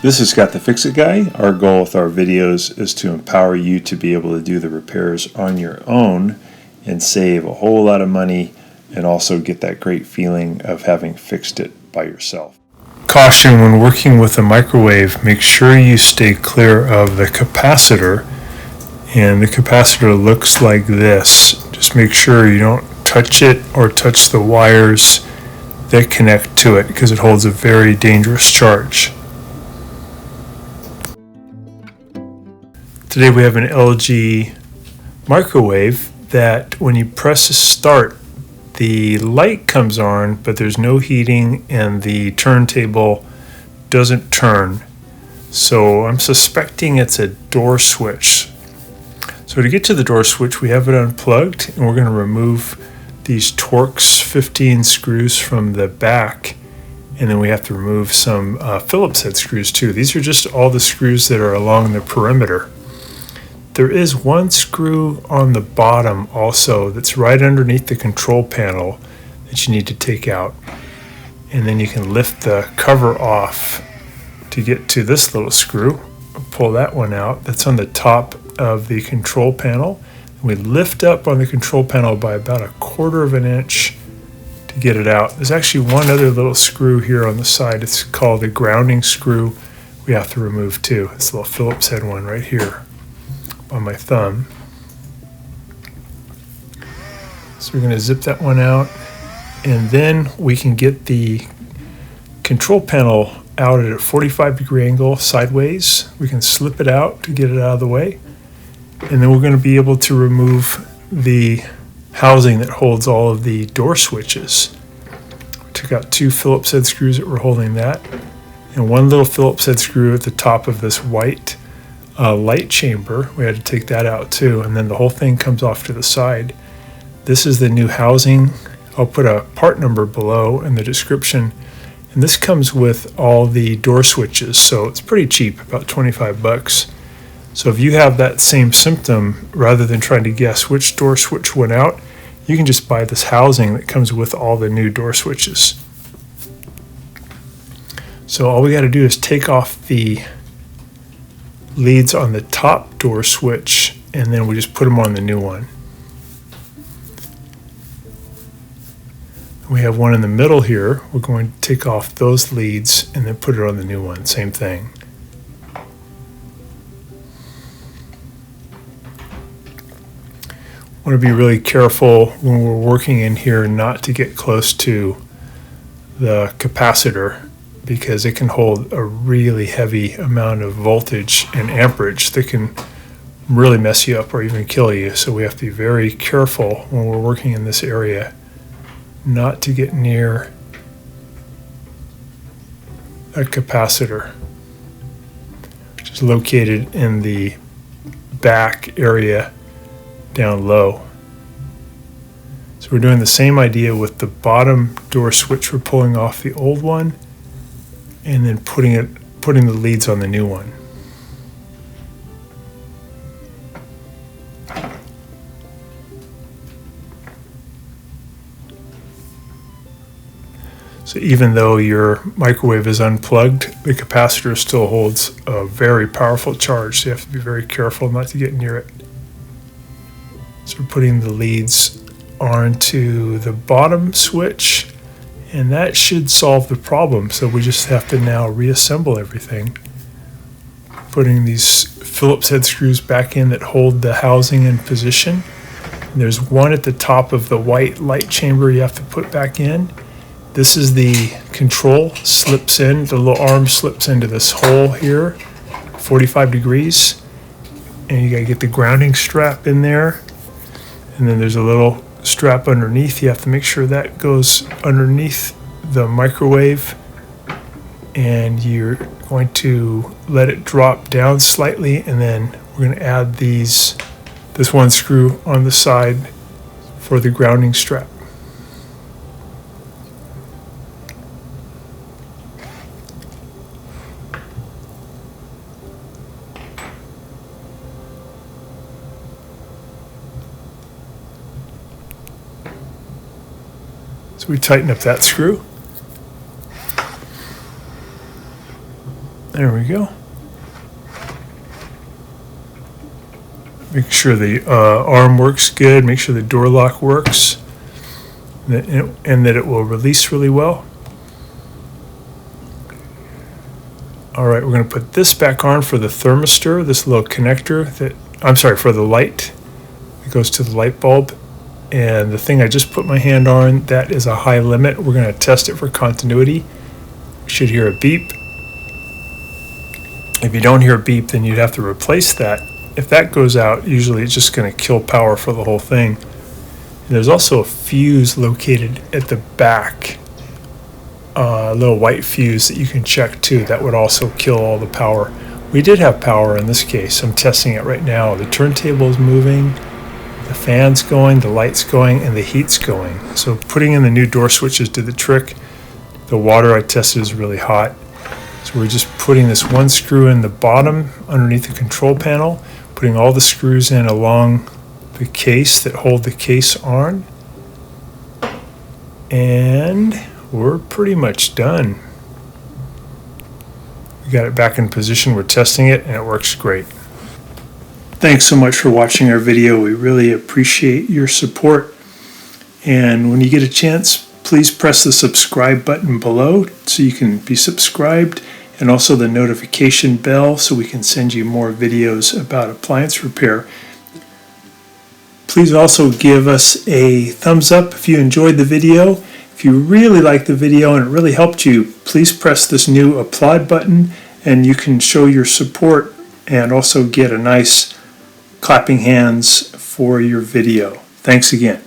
This is Scott the Fix-It Guy. Our goal with our videos is to empower you to be able to do the repairs on your own and save a whole lot of money and also get that great feeling of having fixed it by yourself. Caution: when working with a microwave, make sure you stay clear of the capacitor. And the capacitor looks like this. Just make sure you don't touch it or touch the wires that connect to it because it holds a very dangerous charge. Today we have an LG microwave that when you press start, the light comes on, but there's no heating and the turntable doesn't turn. So I'm suspecting it's a door switch. So to get to the door switch, we have it unplugged, and we're going to remove these Torx 15 screws from the back, and then we have to remove some Phillips head screws too. These are just all the screws that are along the perimeter. There is one screw on the bottom also that's right underneath the control panel that you need to take out. And then you can lift the cover off to get to this little screw. Pull that one out. That's on the top of the control panel. And we lift up on the control panel by about 1/4 of an inch to get it out. There's actually one other little screw here on the side. It's called the grounding screw. We have to remove too. It's a little Phillips head one right here on my thumb. So we're going to zip that one out, and then we can get the control panel out at a 45-degree angle sideways. We can slip it out to get it out of the way, and then we're going to be able to remove the housing that holds all of the door switches. We took out 2 Phillips head screws that were holding that, and one little Phillips head screw at the top of this white light chamber. We had to take that out too, and then the whole thing comes off to the side. This is the new housing. I'll put a part number below in the description, and this comes with all the door switches, so it's pretty cheap, about 25 bucks. So if you have that same symptom, rather than trying to guess which door switch went out, you can just buy this housing that comes with all the new door switches. So all we got to do is take off the leads on the top door switch, and then we just put them on the new one. We have one in the middle here. We're going to take off those leads and then put it on the new one. Same thing. Want to be really careful when we're working in here not to get close to the capacitor, because it can hold a really heavy amount of voltage and amperage that can really mess you up or even kill you. So we have to be very careful when we're working in this area not to get near a capacitor, which is located in the back area down low. So we're doing the same idea with the bottom door switch. We're pulling off the old one and then putting the leads on the new one. So even though your microwave is unplugged, the capacitor still holds a very powerful charge, so you have to be very careful not to get near it. So we're putting the leads onto the bottom switch, and that should solve the problem. So we just have to now reassemble everything. Putting these Phillips head screws back in that hold the housing in position. And there's one at the top of the white light chamber you have to put back in. This is the control, slips in, the little arm slips into this hole here, 45 degrees. And you gotta get the grounding strap in there. And then there's a little strap underneath. You have to make sure that goes underneath the microwave, and you're going to let it drop down slightly, and then we're going to add this one screw on the side for the grounding strap. So we tighten up that screw. There we go. Make sure the arm works good. Make sure the door lock works, and that it will release really well. All right, we're going to put this back on for the thermistor, this little connector for the light that goes to the light bulb. And the thing I just put my hand on, that is a high limit. We're going to test it for continuity. You should hear a beep. If you don't hear a beep, then you'd have to replace that. If that goes out, usually it's just going to kill power for the whole thing. And there's also a fuse located at the back, a little white fuse that you can check too. That would also kill all the power. We did have power in this case. I'm testing it right now. The turntable is moving, the fan's going, the light's going, and the heat's going. So putting in the new door switches did the trick. The water I tested is really hot. So we're just putting this one screw in the bottom underneath the control panel, putting all the screws in along the case that hold the case on, and we're pretty much done. We got it back in position, we're testing it, and it works great. Thanks so much for watching our video. We really appreciate your support. And when you get a chance, please press the subscribe button below so you can be subscribed, and also the notification bell so we can send you more videos about appliance repair. Please also give us a thumbs up if you enjoyed the video. If you really liked the video and it really helped you, please press this new applaud button and you can show your support and also get a nice clapping hands for your video. Thanks again.